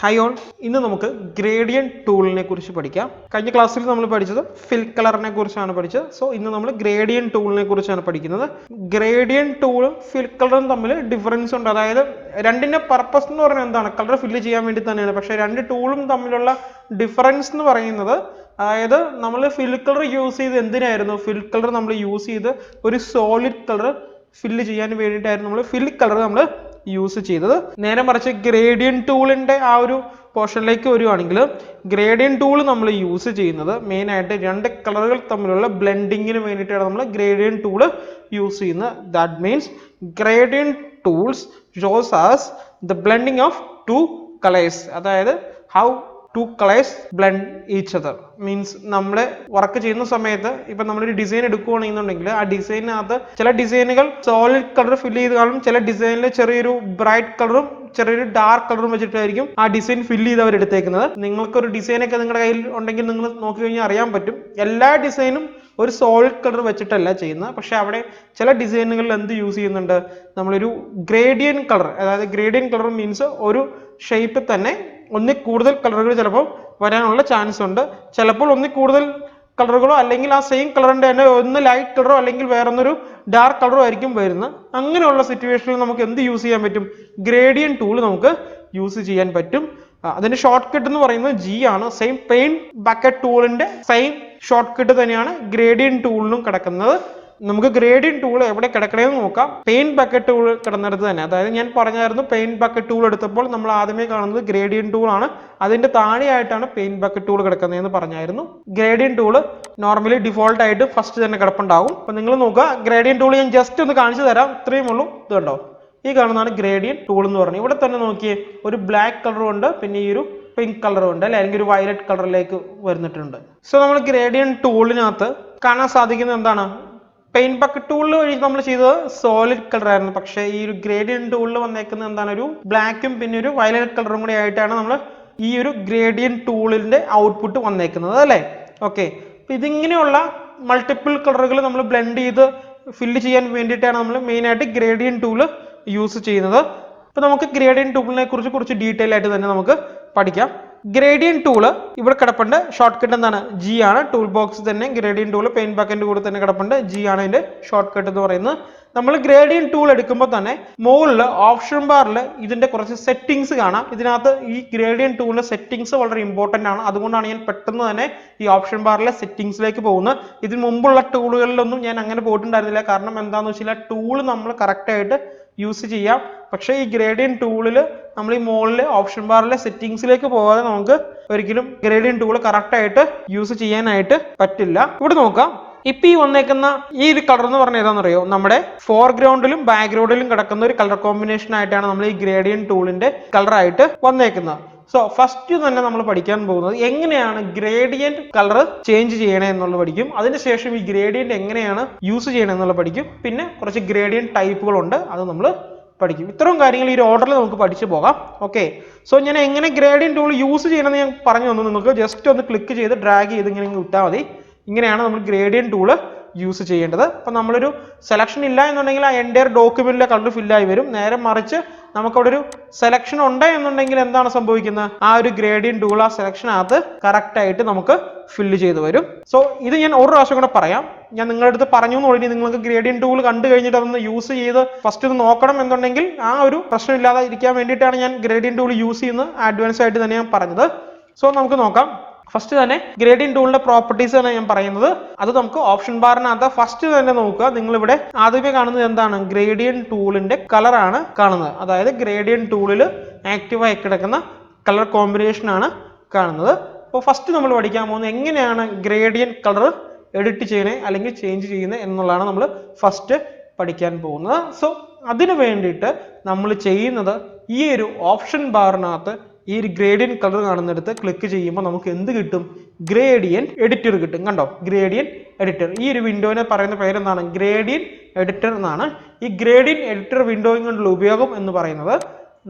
Hi all, ഇന്ന് നമുക്ക് gradient ടൂളിനെ കുറിച്ച് പഠിക്കാം. കഴിഞ്ഞ ക്ലാസ്സിൽ നമ്മൾ പഠിച്ചത് ഫിൽ കളറിനെ കുറിച്ചാണ് പഠിച്ചത്. സോ ഇന്ന് നമ്മൾ ഗ്രേഡിയന്റ് ടൂളിനെ കുറിച്ചാണ് പഠിക്കുന്നത്. ഗ്രേഡിയന്റ് ടൂളും ഫിൽ കളറും തമ്മിൽ ഡിഫറൻസ് ഉണ്ട്. അതായത് രണ്ടിന്റെ പർപ്പസ് എന്ന് പറഞ്ഞാൽ എന്താണ്? കളർ ഫില്ല് ചെയ്യാൻ വേണ്ടി തന്നെയാണ്. പക്ഷേ രണ്ട് ടൂളും തമ്മിലുള്ള ഡിഫറൻസ് എന്ന് പറയുന്നത്, അതായത് നമ്മൾ ഫിൽ കളർ യൂസ് ചെയ്ത് എന്തിനായിരുന്നു? ഫിൽ കളർ നമ്മൾ യൂസ് ചെയ്ത് ഒരു സോളിഡ് കളർ ഫില്ല് ചെയ്യാൻ വേണ്ടിയിട്ടായിരുന്നു നമ്മൾ ഫിൽ കളർ നമ്മൾ യൂസ് ചെയ്തത്. നേരെ മറിച്ച് ഗ്രേഡിയന്റ് ടൂളിന്റെ ആ ഒരു പോർഷനിലേക്ക് വരുവാണെങ്കിൽ, ഗ്രേഡിയന്റ് ടൂൾ നമ്മൾ യൂസ് ചെയ്യുന്നത് മെയിൻ ആയിട്ട് രണ്ട് കളറുകൾ തമ്മിലുള്ള ബ്ലെൻഡിങ്ങിന് വേണ്ടിയിട്ടാണ് നമ്മൾ ഗ്രേഡിയന്റ് ടൂൾ യൂസ് ചെയ്യുന്നത്. That means gradient tools shows us the blending of two colors. അതായത് how two colors blend each other means നമ്മൾ വർക്ക് ചെയ്യുന്ന സമയത്ത് ഇപ്പം നമ്മളൊരു ഡിസൈൻ എടുക്കുകയാണെന്നുണ്ടെങ്കിൽ ആ ഡിസൈനകത്ത് ചില ഡിസൈനുകൾ സോളിഡ് കളർ ഫില്ല് ചെയ്ത് കാണും, ചില ഡിസൈനിൽ ചെറിയൊരു ബ്രൈറ്റ് കളറും ചെറിയൊരു ഡാർക്ക് കളറും വെച്ചിട്ടായിരിക്കും ആ ഡിസൈൻ ഫില്ല് ചെയ്ത് അവർ എടുത്തേക്കുന്നത്. നിങ്ങൾക്കൊരു ഡിസൈനൊക്കെ നിങ്ങളുടെ കയ്യിൽ ഉണ്ടെങ്കിൽ നിങ്ങൾ നോക്കി കഴിഞ്ഞാൽ അറിയാൻ പറ്റും, എല്ലാ ഡിസൈനും ഒരു സോളിഡ് കളർ വെച്ചിട്ടല്ല ചെയ്യുന്നത്. പക്ഷെ അവിടെ ചില ഡിസൈനുകളിൽ എന്ത് യൂസ് ചെയ്യുന്നുണ്ട്? നമ്മളൊരു ഗ്രേഡിയന്റ് കളർ, അതായത് ഗ്രേഡിയന്റ് കളർ മീൻസ് ഒരു ഷേപ്പ് തന്നെ ഒന്നിൽ കൂടുതൽ കളറുകൾ ചിലപ്പോൾ വരാനുള്ള ചാൻസ് ഉണ്ട്. ചിലപ്പോൾ ഒന്നിൽ കൂടുതൽ കളറുകളോ അല്ലെങ്കിൽ ആ സെയിം കളറിന്റെ തന്നെ ഒന്ന് ലൈറ്റ് കളറോ അല്ലെങ്കിൽ വേറൊന്നൊരു ഡാർക്ക് കളറോ ആയിരിക്കും വരുന്നത്. അങ്ങനെയുള്ള സിറ്റുവേഷനിൽ നമുക്ക് എന്ത് യൂസ് ചെയ്യാൻ പറ്റും? ഗ്രേഡിയന്റ് ടൂൾ നമുക്ക് യൂസ് ചെയ്യാൻ പറ്റും. അതിന്റെ ഷോർട്ട് കട്ട് എന്ന് പറയുന്നത് G ആണ്. സെയിം പെയിന്റ് ബക്കറ്റ് ടൂളിന്റെ സെയിം ഷോർട്ട് കട്ട് തന്നെയാണ് ഗ്രേഡിയന്റ് ടൂളിലും കിടക്കുന്നത്. നമുക്ക് ഗ്രേഡിയന്റ് ടൂൾ എവിടെ കിടക്കണമെന്ന് നോക്കാം. പെയിന്റ് ബക്കറ്റ് ടൂൾ കിടന്നിടത്ത് തന്നെ, അതായത് ഞാൻ പറഞ്ഞായിരുന്നു പെയിന്റ് ബക്കറ്റ് ടൂൾ എടുത്തപ്പോൾ നമ്മൾ ആദ്യമേ കാണുന്നത് ഗ്രേഡിയന്റ് ടൂൾ ആണ്, അതിന്റെ താഴെയായിട്ടാണ് പെയിന്റ് ബക്കറ്റ് ടൂൾ കിടക്കുന്നതെന്ന് പറഞ്ഞായിരുന്നു. ഗ്രേഡിയന്റ് ടൂൾ നോർമലി ഡിഫോൾട്ട് ആയിട്ട് ഫസ്റ്റ് തന്നെ കിടപ്പുണ്ടാവും. അപ്പൊ നിങ്ങൾ നോക്കുക, ഗ്രേഡിയന്റ് ടൂൾ ഞാൻ ജസ്റ്റ് ഒന്ന് കാണിച്ചു തരാം, ഇത്രയും ഉള്ളൂ. ഇത് കണ്ടോ, ഈ കാണുന്നതാണ് ഗ്രേഡിയന്റ് ടൂൾ എന്ന് പറഞ്ഞത്. ഇവിടെ തന്നെ നോക്കിയേ, ഒരു ബ്ലാക്ക് കളറും ഉണ്ട്, പിന്നെ ഈ ഒരു പിങ്ക് കളറും ഉണ്ട്, അല്ലെങ്കിൽ ഒരു വയലറ്റ് കളറിലേക്ക് വരുന്നിട്ടുണ്ട്. സോ നമ്മൾ ഗ്രേഡിയന്റ് ടൂളിനകത്ത് കാണാൻ സാധിക്കുന്നത് എന്താണ്? പെയിന്റ് ബക്കറ്റ് ടൂളിൽ വഴി നമ്മൾ ചെയ്തത് സോളിഡ് കളർ ആയിരുന്നു. പക്ഷേ ഈ ഒരു ഗ്രേഡിയന്റ് ടൂളിൽ വന്നേക്കുന്നത് എന്താണ്? ഒരു ബ്ലാക്കും പിന്നെ ഒരു വയലറ്റ് കളറും കൂടി ആയിട്ടാണ് നമ്മൾ ഈ ഒരു ഗ്രേഡിയന്റ് ടൂളിന്റെ ഔട്ട്പുട്ട് വന്നേക്കുന്നത്, അല്ലേ? ഓക്കെ, അപ്പൊ ഇതിങ്ങനെയുള്ള മൾട്ടിപ്പിൾ കളറുകൾ നമ്മൾ ബ്ലെൻഡ് ചെയ്ത് ഫില്ല് ചെയ്യാൻ വേണ്ടിയിട്ടാണ് നമ്മൾ മെയിൻ ആയിട്ട് ഗ്രേഡിയന്റ് ടൂൾ യൂസ് ചെയ്യുന്നത്. അപ്പൊ നമുക്ക് ഗ്രേഡിയന്റ് ടൂളിനെ കുറിച്ച് കുറച്ച് ഡീറ്റെയിൽ ആയിട്ട് തന്നെ നമുക്ക് പഠിക്കാം. ഗ്രേഡിയന്റ് ടൂള് ഇവിടെ കിടപ്പുണ്ട്. ഷോർട്ട് കട്ട് എന്താണ്? G ആണ്. ടൂൾ ബോക്സ് തന്നെ ഗ്രേഡിയന്റ് ടൂൾ പെയിന്റ് ബക്കറ്റിന്റെ കൂടെ തന്നെ കിടപ്പുണ്ട്. G ആണ് ഇതിന്റെ ഷോർട്ട് കട്ട് എന്ന് പറയുന്നത്. നമ്മൾ ഗ്രേഡിയന്റ് ടൂൾ എടുക്കുമ്പോൾ തന്നെ മുകളിൽ ഓപ്ഷൻ ബാറിൽ ഇതിന്റെ കുറച്ച് സെറ്റിംഗ്സ് കാണാം. ഇതിനകത്ത് ഈ ഗ്രേഡിയന്റ് ടൂളിന്റെ സെറ്റിംഗ്സ് വളരെ ഇമ്പോർട്ടന്റ് ആണ്. അതുകൊണ്ടാണ് ഞാൻ പെട്ടെന്ന് തന്നെ ഈ ഓപ്ഷൻ ബാറിലെ സെറ്റിംഗ്സിലേക്ക് പോകുന്നത്. ഇതിന് മുമ്പുള്ള ടൂളുകളിലൊന്നും ഞാൻ അങ്ങനെ പോയിട്ടുണ്ടായിരുന്നില്ല. കാരണം എന്താണെന്ന് വെച്ചാൽ ടൂൾ നമ്മൾ കറക്റ്റ് ആയിട്ട് യൂസ് ചെയ്യാം. പക്ഷേ ഈ ഗ്രേഡിയന്റ് ടൂളിൽ നമ്മൾ ഈ മുകളിലെ ഓപ്ഷൻ ബാറിലെ സെറ്റിംഗ്സിലേക്ക് പോകാതെ നമുക്ക് ഒരിക്കലും ഗ്രേഡിയന്റ് ടൂൾ കറക്റ്റ് ആയിട്ട് യൂസ് ചെയ്യാനായിട്ട് പറ്റില്ല. ഇവിടെ നോക്കാം, ഇപ്പൊ ഈ വന്നേക്കുന്ന ഈ ഒരു കളർ എന്ന് പറഞ്ഞാൽ ഏതാണെന്നറിയോ? നമ്മുടെ ഫോർഗ്രൗണ്ടിലും ബാക്ക്ഗ്രൗണ്ടിലും കിടക്കുന്ന ഒരു കളർ കോമ്പിനേഷൻ ആയിട്ടാണ് നമ്മൾ ഈ ഗ്രേഡിയന്റ് ടൂളിന്റെ കളർ ആയിട്ട് വന്നേക്കുന്നത്. സോ ഫസ്റ്റ് തന്നെ നമ്മൾ പഠിക്കാൻ പോകുന്നത് എങ്ങനെയാണ് ഗ്രേഡിയന്റ് കളർ ചേഞ്ച് ചെയ്യണേ എന്നുള്ളത് പഠിക്കും. അതിനുശേഷം ഈ ഗ്രേഡിയന്റ് എങ്ങനെയാണ് യൂസ് ചെയ്യണേ എന്നുള്ളത് പഠിക്കും. പിന്നെ കുറച്ച് ഗ്രേഡിയന്റ് ടൈപ്പുകളുണ്ട്, അത് നമ്മൾ പഠിക്കും. ഇത്രയും കാര്യങ്ങൾ ഈ ഒരു ഓർഡറിൽ നമുക്ക് പഠിച്ചു പോകാം. ഓക്കെ, സോ ഞാൻ എങ്ങനെ ഗ്രേഡിയന്റ് ടൂൾ യൂസ് ചെയ്യണമെന്ന് ഞാൻ പറഞ്ഞു തന്നു. നിങ്ങൾക്ക് ജസ്റ്റ് ഒന്ന് ക്ലിക്ക് ചെയ്ത് ഡ്രാഗ് ചെയ്ത് ഇങ്ങനെ വിട്ടാൽ മതി. ഇങ്ങനെയാണ് നമ്മൾ ഗ്രേഡിയന്റ് ടൂള് യൂസ് ചെയ്യേണ്ടത്. അപ്പൊ നമ്മളൊരു സെലക്ഷൻ ഇല്ല എന്നുണ്ടെങ്കിൽ ആ എൻ്റയർ ഡോക്യുമെന്റിലെ കളർ ഫില്ലായി വരും. നേരെ മറിച്ച് നമുക്കവിടെ ഒരു സെലക്ഷൻ ഉണ്ട് എന്നുണ്ടെങ്കിൽ എന്താണ് സംഭവിക്കുന്നത്? ആ ഒരു ഗ്രേഡിയന്റ് ടൂൾ ആ സെലക്ഷനകത്ത് കറക്റ്റ് ആയിട്ട് നമുക്ക് ഫില്ല് ചെയ്ത് വരും. സോ ഇത് ഞാൻ ഒരു പ്രാവശ്യം കൂടെ പറയാം. ഞാൻ നിങ്ങളുടെ അടുത്ത് പറഞ്ഞു എന്ന് നിങ്ങൾക്ക് ഗ്രേഡിയന്റ് ടൂൾ കണ്ടു കഴിഞ്ഞിട്ട് അതൊന്ന് യൂസ് ചെയ്ത് ഫസ്റ്റ് ഇത് നോക്കണം എന്നുണ്ടെങ്കിൽ ആ ഒരു പ്രശ്നം ഇല്ലാതെ ഇരിക്കാൻ വേണ്ടിയിട്ടാണ് ഞാൻ ഗ്രേഡിയന്റ് ടൂൾ യൂസ് ചെയ്യുന്നത്. അഡ്വാൻസ് ആയിട്ട് തന്നെ ഞാൻ പറഞ്ഞത്. സോ നമുക്ക് നോക്കാം. ഫസ്റ്റ് തന്നെ ഗ്രേഡിയന്റ് ടൂളിന്റെ പ്രോപ്പർട്ടീസ് ആണ് ഞാൻ പറയുന്നത്. അത് നമുക്ക് ഓപ്ഷൻ ബാറിനകത്ത് ഫസ്റ്റ് തന്നെ നോക്കുക. നിങ്ങൾ ഇവിടെ ആദ്യമേ കാണുന്നത് എന്താണ്? ഗ്രേഡിയന്റ് ടൂളിന്റെ കളർ ആണ് കാണുന്നത്. അതായത് ഗ്രേഡിയന്റ് ടൂളിൽ ആക്റ്റീവ് ആയി കിടക്കുന്ന കളർ കോമ്പിനേഷൻ ആണ് കാണുന്നത്. അപ്പോൾ ഫസ്റ്റ് നമ്മൾ പഠിക്കാൻ പോകുന്നത് എങ്ങനെയാണ് ഗ്രേഡിയന്റ് കളർ എഡിറ്റ് ചെയ്യണേ അല്ലെങ്കിൽ ചേഞ്ച് ചെയ്യുന്നത് എന്നുള്ളതാണ് നമ്മൾ ഫസ്റ്റ് പഠിക്കാൻ പോകുന്നത്. സോ അതിന് വേണ്ടിയിട്ട് നമ്മൾ ചെയ്യുന്നത് ഈ ഒരു ഓപ്ഷൻ ബാറിനകത്ത് ഈ ഒരു ഗ്രേഡിയന്റ് കളർ കാണുന്നിടത്ത് ക്ലിക്ക് ചെയ്യുമ്പോൾ നമുക്ക് എന്ത് കിട്ടും? ഗ്രേഡിയന്റ് എഡിറ്റർ കിട്ടും. കണ്ടോ, ഗ്രേഡിയന്റ് എഡിറ്റർ. ഈ ഒരു വിൻഡോനെ പറയുന്ന പേര് എന്താണ്? ഗ്രേഡിയന്റ് എഡിറ്റർ എന്നാണ്. ഈ ഗ്രേഡിയന്റ് എഡിറ്റർ വിൻഡോയും കൊണ്ടുള്ള ഉപയോഗം എന്ന് പറയുന്നത്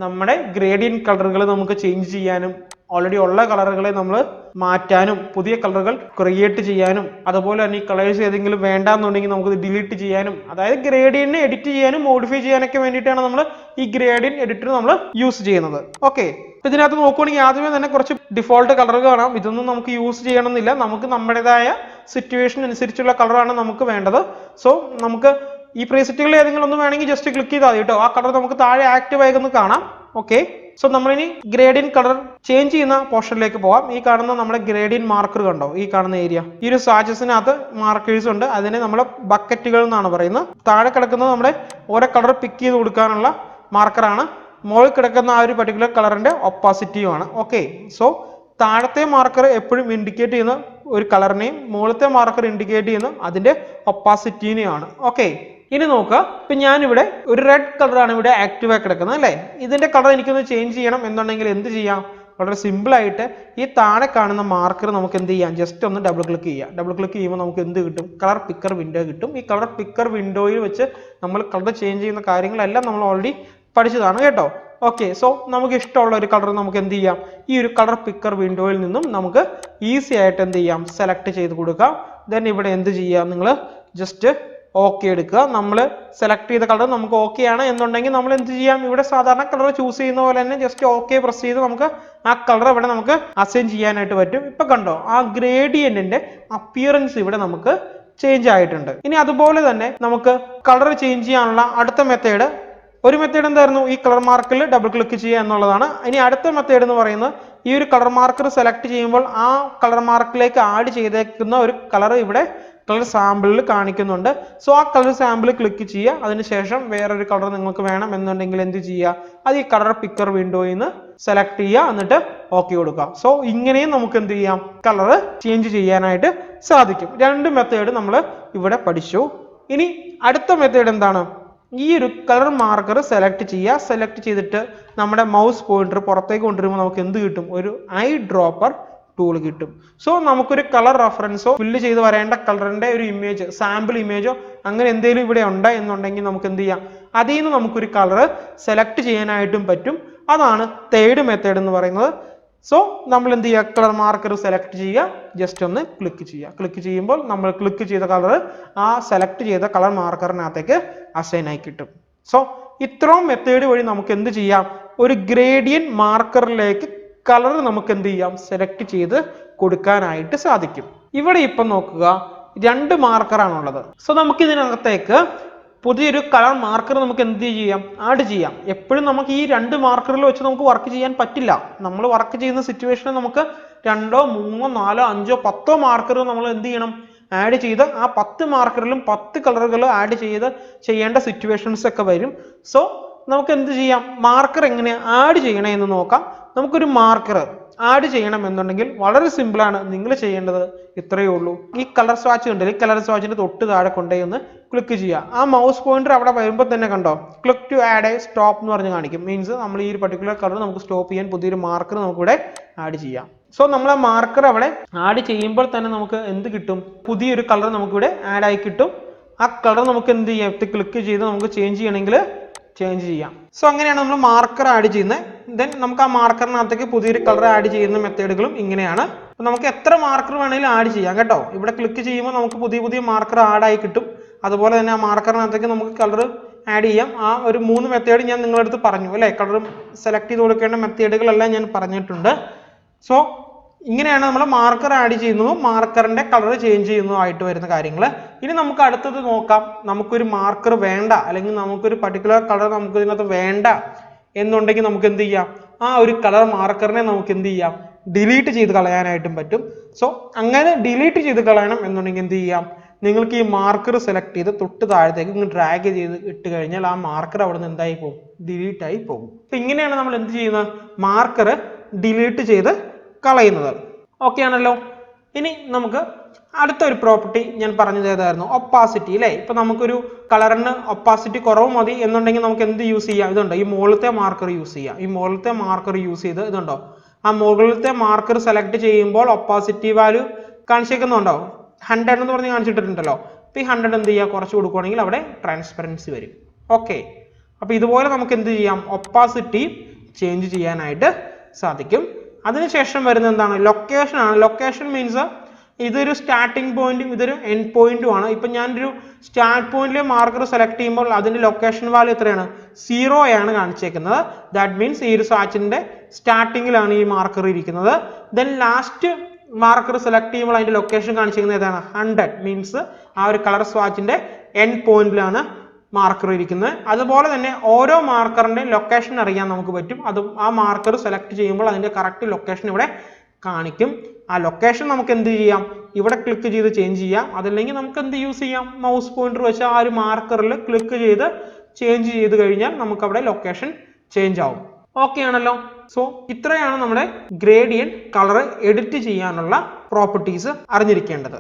നമ്മുടെ ഗ്രേഡിയന്റ് കളറുകൾ നമുക്ക് ചേഞ്ച് ചെയ്യാനും ഓൾറെഡി ഉള്ള കളറുകളെ നമ്മൾ മാറ്റാനും പുതിയ കളറുകൾ ക്രിയേറ്റ് ചെയ്യാനും അതുപോലെ തന്നെ ഈ കളേഴ്സ് ഏതെങ്കിലും വേണ്ടാന്നുണ്ടെങ്കിൽ നമുക്ക് ഡിലീറ്റ് ചെയ്യാനും അതായത് ഗ്രേഡിയന്റിനെ എഡിറ്റ് ചെയ്യാനും മോഡിഫൈ ചെയ്യാനൊക്കെ വേണ്ടിയിട്ടാണ് നമ്മൾ ഈ ഗ്രേഡിയന്റ് എഡിറ്റർ നമ്മൾ യൂസ് ചെയ്യുന്നത്. ഓക്കെ, ഇതിനകത്ത് നോക്കുകയാണെങ്കിൽ ആദ്യമേ തന്നെ കുറച്ച് ഡിഫോൾട്ട് കളറുകൾ കാണാം. ഇതൊന്നും നമുക്ക് യൂസ് ചെയ്യണമെന്നില്ല, നമുക്ക് നമ്മുടേതായ സിറ്റുവേഷൻ അനുസരിച്ചുള്ള കളറാണ് നമുക്ക് വേണ്ടത്. സോ നമുക്ക് ഈ പ്രീസെറ്റുകളിൽ ഏതെങ്കിലും ഒന്ന് വേണമെങ്കിൽ ജസ്റ്റ് ക്ലിക്ക് ചെയ്താൽ മതി കേട്ടോ. ആ കളർ നമുക്ക് താഴെ ആക്റ്റീവ് ആയി ഒന്ന് കാണാം. ഓക്കെ, സോ നമ്മളിനി ഗ്രേഡിയന്റ് കളർ ചേഞ്ച് ചെയ്യുന്ന പോർഷനിലേക്ക് പോവാം. ഈ കാണുന്ന നമ്മുടെ ഗ്രേഡിയന്റ് മാർക്കർ കണ്ടോ, ഈ കാണുന്ന ഏരിയ, ഈ ഒരു സ്വാച്ചസിനകത്ത് മാർക്കേഴ്സ് ഉണ്ട്. അതിനെ നമ്മുടെ ബക്കറ്റുകൾ എന്നാണ് പറയുന്നത്. താഴെ കിടക്കുന്നത് നമ്മുടെ ഓരോ കളർ പിക്ക് ചെയ്ത് കൊടുക്കാനുള്ള മാർക്കറാണ്. മുകളിൽ കിടക്കുന്ന ആ ഒരു പർട്ടിക്കുലർ കളറിന്റെ ഒപ്പാസിറ്റിയുമാണ്. ഓക്കെ, സോ താഴത്തെ മാർക്കർ എപ്പോഴും ഇൻഡിക്കേറ്റ് ചെയ്യുന്ന ഒരു കളറിനെയും മുകളിലത്തെ മാർക്കർ ഇൻഡിക്കേറ്റ് ചെയ്യുന്ന അതിന്റെ ഒപ്പാസിറ്റിനെയാണ്. ഓക്കെ, ഇനി നോക്കുക, ഇപ്പൊ ഞാനിവിടെ ഒരു റെഡ് കളറാണ് ഇവിടെ ആക്റ്റീവ് ആയി കിടക്കുന്നത് അല്ലേ. ഇതിന്റെ കളർ എനിക്കൊന്ന് ചേഞ്ച് ചെയ്യണം എന്നുണ്ടെങ്കിൽ എന്ത് ചെയ്യാം? വളരെ സിമ്പിൾ ആയിട്ട് ഈ താഴെ കാണുന്ന മാർക്കർ നമുക്ക് എന്ത് ചെയ്യാം? ജസ്റ്റ് ഒന്ന് ഡബിൾ ക്ലിക്ക് ചെയ്യാം. ഡബിൾ ക്ലിക്ക് ചെയ്യുമ്പോൾ നമുക്ക് എന്ത് കിട്ടും? കളർ പിക്കർ വിൻഡോ കിട്ടും. ഈ കളർ പിക്കർ വിൻഡോയിൽ വെച്ച് നമ്മൾ കളർ ചേഞ്ച് ചെയ്യുന്ന കാര്യങ്ങളെല്ലാം നമ്മൾ ഓൾറെഡി പഠിച്ചതാണ് കേട്ടോ. ഓക്കെ, സോ നമുക്ക് ഇഷ്ടമുള്ള ഒരു കളർ നമുക്ക് എന്ത് ചെയ്യാം? ഈ ഒരു കളർ പിക്കർ വിൻഡോയിൽ നിന്നും നമുക്ക് ഈസി ആയിട്ട് എന്ത് ചെയ്യാം? സെലക്ട് ചെയ്ത് കൊടുക്കാം. ദെൻ ഇവിടെ എന്ത് ചെയ്യാം? നിങ്ങൾ ജസ്റ്റ് ഓക്കെ എടുക്കുക. നമ്മൾ സെലക്ട് ചെയ്ത കളർ നമുക്ക് ഓക്കെ ആണ് എന്നുണ്ടെങ്കിൽ നമ്മൾ എന്ത് ചെയ്യാം? ഇവിടെ സാധാരണ കളർ ചൂസ് ചെയ്യുന്ന പോലെ തന്നെ ജസ്റ്റ് ഓക്കെ പ്രസ് ചെയ്ത് നമുക്ക് ആ കളർ ഇവിടെ നമുക്ക് അസൈൻ ചെയ്യാനായിട്ട് പറ്റും. ഇപ്പൊ കണ്ടോ, ആ ഗ്രേഡിയന്റിന്റെ അപ്പിയറൻസ് ഇവിടെ നമുക്ക് ചേഞ്ച് ആയിട്ടുണ്ട്. ഇനി അതുപോലെ തന്നെ നമുക്ക് കളർ ചേഞ്ച് ചെയ്യാനുള്ള അടുത്ത മെത്തേഡ്, ഒരു മെത്തേഡ് എന്തായിരുന്നു? ഈ കളർ മാർക്കിൽ ഡബിൾ ക്ലിക്ക് ചെയ്യുക എന്നുള്ളതാണ്. ഇനി അടുത്ത മെത്തേഡ് എന്ന് പറയുന്നത് ഈ ഒരു കളർ മാർക്കർ സെലക്ട് ചെയ്യുമ്പോൾ ആ കളർ മാർക്കിലേക്ക് ആഡ് ചെയ്തേക്കുന്ന ഒരു കളർ ഇവിടെ കളർ സാമ്പിളിൽ കാണിക്കുന്നുണ്ട്. സോ ആ കളർ സാമ്പിൾ ക്ലിക്ക് ചെയ്യുക. അതിനുശേഷം വേറൊരു കളർ നിങ്ങൾക്ക് വേണം എന്നുണ്ടെങ്കിൽ എന്ത് ചെയ്യുക? അത് ഈ കളർ പിക്കർ വിൻഡോയിൽ നിന്ന് സെലക്ട് ചെയ്യുക, എന്നിട്ട് ഓക്കെ കൊടുക്കുക. സോ ഇങ്ങനെയും നമുക്ക് എന്ത് ചെയ്യാം? കളർ ചേഞ്ച് ചെയ്യാനായിട്ട് സാധിക്കും. രണ്ട് മെത്തേഡ് നമ്മൾ ഇവിടെ പഠിച്ചു. ഇനി അടുത്ത മെത്തേഡ് എന്താണ്? ഈ ഒരു കളർ മാർക്കർ സെലക്ട് ചെയ്യുക. സെലക്ട് ചെയ്തിട്ട് നമ്മുടെ മൗസ് പോയിന്റർ പുറത്തേക്ക് കൊണ്ടുവരുമ്പോൾ നമുക്ക് എന്ത് കിട്ടും? ഒരു ഐ ഡ്രോപ്പർ ടൂൾ കിട്ടും. സോ നമുക്കൊരു കളർ റെഫറൻസോ ഫില്ല് ചെയ്ത് വരേണ്ട കളറിന്റെ ഒരു ഇമേജ്, സാമ്പിൾ ഇമേജോ അങ്ങനെ എന്തെങ്കിലും ഇവിടെ ഉണ്ട് എന്നുണ്ടെങ്കിൽ നമുക്ക് എന്ത് ചെയ്യാം? അതിൽ നിന്ന് നമുക്കൊരു കളർ സെലക്ട് ചെയ്യാനായിട്ടും പറ്റും. അതാണ് തേർഡ് മെത്തേഡ് എന്ന് പറയുന്നത്. സോ നമ്മൾ എന്ത് ചെയ്യുക? കളർ മാർക്കർ സെലക്ട് ചെയ്യുക, ജസ്റ്റ് ഒന്ന് ക്ലിക്ക് ചെയ്യുക. ക്ലിക്ക് ചെയ്യുമ്പോൾ നമ്മൾ ക്ലിക്ക് ചെയ്ത കളർ ആ സെലക്ട് ചെയ്ത കളർ മാർക്കറിനകത്തേക്ക് അസൈൻ ആയി കിട്ടും. സോ ഇത്രയും മെത്തേഡ് വഴി നമുക്ക് എന്ത് ചെയ്യാം? ഒരു ഗ്രേഡിയന്റ് മാർക്കറിലേക്ക് കളർ നമുക്ക് എന്ത് ചെയ്യാം? സെലക്ട് ചെയ്ത് കൊടുക്കാനായിട്ട് സാധിക്കും. ഇവിടെ ഇപ്പം നോക്കുക, രണ്ട് മാർക്കറാണുള്ളത്. സോ നമുക്ക് ഇതിനകത്തേക്ക് പുതിയൊരു കളർ മാർക്കർ നമുക്ക് എന്ത് ചെയ്യാം? ആഡ് ചെയ്യാം. എപ്പോഴും നമുക്ക് ഈ രണ്ട് മാർക്കറിൽ വെച്ച് നമുക്ക് വർക്ക് ചെയ്യാൻ പറ്റില്ല. നമ്മൾ വർക്ക് ചെയ്യുന്ന സിറ്റുവേഷനിൽ നമുക്ക് 2, 3, 4, 5, 10 മാർക്കറുകൾ നമ്മൾ എന്ത് ചെയ്യണം? ആഡ് ചെയ്ത് ആ 10 മാർക്കറിലും 10 കളറുകൾ ആഡ് ചെയ്ത് ചെയ്യേണ്ട സിറ്റുവേഷൻസ് ഒക്കെ വരും. സോ നമുക്ക് എന്ത് ചെയ്യാം? മാർക്കർ എങ്ങനെ ആഡ് ചെയ്യണേ എന്ന് നോക്കാം. നമുക്കൊരു മാർക്കർ ആഡ് ചെയ്യണം എന്നുണ്ടെങ്കിൽ വളരെ സിമ്പിൾ ആണ്. നിങ്ങൾ ചെയ്യേണ്ടത് ഇത്രയേ ഉള്ളൂ. ഈ കളർ സ്വാച്ച് ഉണ്ടല്ലോ, ഈ കളർ സ്വാച്ചിന്റെ തൊട്ട് താഴെ കൊണ്ടുപോയി ഒന്ന് ക്ലിക്ക് ചെയ്യുക. ആ മൗസ് പോയിന്റർ അവിടെ വരുമ്പോൾ തന്നെ കണ്ടോ, click to add a stop എന്ന് പറഞ്ഞ് കാണിക്കും. മീൻസ് നമ്മൾ ഈ ഒരു പർട്ടിക്കുലർ കളർ നമുക്ക് സ്റ്റോപ്പ് ചെയ്യാൻ പുതിയൊരു മാർക്കർ നമുക്കിവിടെ ആഡ് ചെയ്യാം. സോ നമ്മൾ ആ മാർക്കർ അവിടെ ആഡ് ചെയ്യുമ്പോൾ തന്നെ നമുക്ക് എന്ത് കിട്ടും? പുതിയൊരു കളർ നമുക്കിവിടെ ആഡ് ആയി കിട്ടും. ആ കളർ നമുക്ക് എന്ത് ചെയ്യാം? ക്ലിക്ക് ചെയ്ത് നമുക്ക് ചേഞ്ച് ചെയ്യണമെങ്കിൽ ചേഞ്ച് ചെയ്യാം. സോ അങ്ങനെയാണ് നമ്മൾ മാർക്കർ ആഡ് ചെയ്യുന്നത്. ദെൻ നമുക്ക് ആ മാർക്കറിനകത്തേക്ക് പുതിയൊരു കളർ ആഡ് ചെയ്യുന്ന മെത്തേഡുകളും ഇങ്ങനെയാണ്. അപ്പോൾ നമുക്ക് എത്ര മാർക്കർ വേണമെങ്കിലും ആഡ് ചെയ്യാം കേട്ടോ. ഇവിടെ ക്ലിക്ക് ചെയ്യുമ്പോൾ നമുക്ക് പുതിയ പുതിയ മാർക്കർ ആഡ് ആയി കിട്ടും. അതുപോലെ തന്നെ ആ മാർക്കറിനകത്തേക്ക് നമുക്ക് കളർ ആഡ് ചെയ്യാം. ആ ഒരു 3 മെത്തേഡ് ഞാൻ നിങ്ങളുടെ അടുത്ത് പറഞ്ഞു അല്ലേ. കളർ സെലക്ട് ചെയ്ത് കൊടുക്കേണ്ട മെത്തേഡുകളെല്ലാം ഞാൻ പറഞ്ഞിട്ടുണ്ട്. സോ ഇങ്ങനെയാണ് നമ്മൾ മാർക്കർ ആഡ് ചെയ്യുന്നതും മാർക്കറിന്റെ കളർ ചേഞ്ച് ചെയ്യുന്നതുമായിട്ട് വരുന്ന കാര്യങ്ങൾ. ഇനി നമുക്ക് അടുത്തത് നോക്കാം. നമുക്കൊരു മാർക്കർ വേണ്ട, അല്ലെങ്കിൽ നമുക്കൊരു പർട്ടിക്കുലർ കളർ നമുക്ക് ഇതിനകത്ത് വേണ്ട എന്നുണ്ടെങ്കിൽ നമുക്ക് എന്ത് ചെയ്യാം? ആ ഒരു കളർ മാർക്കറിനെ നമുക്ക് എന്ത് ചെയ്യാം? ഡിലീറ്റ് ചെയ്ത് കളയാനായിട്ടും പറ്റും. സോ അങ്ങനെ ഡിലീറ്റ് ചെയ്ത് കളയണം എന്നുണ്ടെങ്കിൽ എന്ത് ചെയ്യാം? നിങ്ങൾക്ക് ഈ മാർക്കർ സെലക്ട് ചെയ്ത് തൊട്ട് താഴത്തേക്ക് ഇങ്ങ് ഡ്രാഗ് ചെയ്ത് ഇട്ട് കഴിഞ്ഞാൽ ആ മാർക്കർ അവിടെ നിന്ന് എന്തായി പോകും? ഡിലീറ്റ് ആയി പോകും. അപ്പൊ ഇങ്ങനെയാണ് നമ്മൾ എന്ത് ചെയ്യുന്നത്? മാർക്കർ ഡിലീറ്റ് ചെയ്ത് കളയുന്നത്. ഓക്കെ ആണല്ലോ. ഇനി നമുക്ക് അടുത്തൊരു പ്രോപ്പർട്ടി ഞാൻ പറഞ്ഞത് ഏതായിരുന്നു? ഒപ്പാസിറ്റി അല്ലേ. ഇപ്പൊ നമുക്കൊരു കളറിന് ഒപ്പാസിറ്റി കുറവ് മതി എന്നുണ്ടെങ്കിൽ നമുക്ക് എന്ത് യൂസ് ചെയ്യാം? ഇതുണ്ടോ, ഈ മുകളിലത്തെ മാർക്കർ യൂസ് ചെയ്യാം. ഈ മുകളിലത്തെ മാർക്കർ യൂസ് ചെയ്ത് ഇതുണ്ടോ, ആ മുകളിലത്തെ മാർക്കർ സെലക്ട് ചെയ്യുമ്പോൾ ഒപ്പാസിറ്റി വാല്യൂ കാണിച്ചേക്കുന്നുണ്ടോ? 100 എന്ന് പറഞ്ഞ് കാണിച്ചിട്ടുണ്ടല്ലോ. അപ്പൊ ഈ 100 എന്ത് ചെയ്യുക? കുറച്ച് കൊടുക്കുകയാണെങ്കിൽ അവിടെ ട്രാൻസ്പെറൻസി വരും. ഓക്കെ, അപ്പൊ ഇതുപോലെ നമുക്ക് എന്ത് ചെയ്യാം? ഒപ്പാസിറ്റി ചേഞ്ച് ചെയ്യാനായിട്ട് സാധിക്കും. അതിനുശേഷം വരുന്നത് എന്താണ്? ലൊക്കേഷൻ ആണ്. ലൊക്കേഷൻ മീൻസ് ഇതൊരു സ്റ്റാർട്ടിംഗ് പോയിന്റും ഇതൊരു എൻഡ് പോയിന്റും ആണ്. ഇപ്പൊ ഞാനൊരു സ്റ്റാർട്ട് പോയിന്റിലെ മാർക്കർ സെലക്ട് ചെയ്യുമ്പോൾ അതിന്റെ ലൊക്കേഷൻ വാല്യൂ എത്രയാണ്? 0 ആണ് കാണിച്ചേക്കുന്നത്. ദാറ്റ് മീൻസ് ഈ ഒരു സ്വാച്ചിന്റെ സ്റ്റാർട്ടിങ്ങിലാണ് ഈ മാർക്കർ ഇരിക്കുന്നത്. ദെൻ ലാസ്റ്റ് മാർക്കർ സെലക്ട് ചെയ്യുമ്പോൾ അതിന്റെ ലൊക്കേഷൻ കാണിച്ചിരിക്കുന്നത് ഏതാണ്? 100 മീൻസ് ആ ഒരു കളർ സ്വാച്ചിന്റെ എൻഡ് പോയിന്റിലാണ് മാർക്കർ ഇരിക്കുന്നത്. അതുപോലെ തന്നെ ഓരോ മാർക്കറിന്റെ ലൊക്കേഷൻ അറിയാൻ നമുക്ക് പറ്റും. അത് ആ മാർക്കർ സെലക്ട് ചെയ്യുമ്പോൾ അതിന്റെ കറക്റ്റ് ലൊക്കേഷൻ ഇവിടെ കാണിക്കും. ആ ലൊക്കേഷൻ നമുക്ക് എന്ത് ചെയ്യാം? ഇവിടെ ക്ലിക്ക് ചെയ്ത് ചേഞ്ച് ചെയ്യാം. അതല്ലെങ്കിൽ നമുക്ക് എന്ത് യൂസ് ചെയ്യാം? മൗസ് പോയിന്റർ വെച്ച് ആ ഒരു മാർക്കറിൽ ക്ലിക്ക് ചെയ്ത് ചേഞ്ച് ചെയ്ത് കഴിഞ്ഞാൽ നമുക്ക് അവിടെ ലൊക്കേഷൻ ചേഞ്ച് ആവും. ഓക്കെ ആണല്ലോ. സോ ഇത്രയാണ് നമ്മുടെ ഗ്രേഡിയന്റ് കളർ എഡിറ്റ് ചെയ്യാനുള്ള പ്രോപ്പർട്ടീസ് അറിഞ്ഞിരിക്കേണ്ടത്.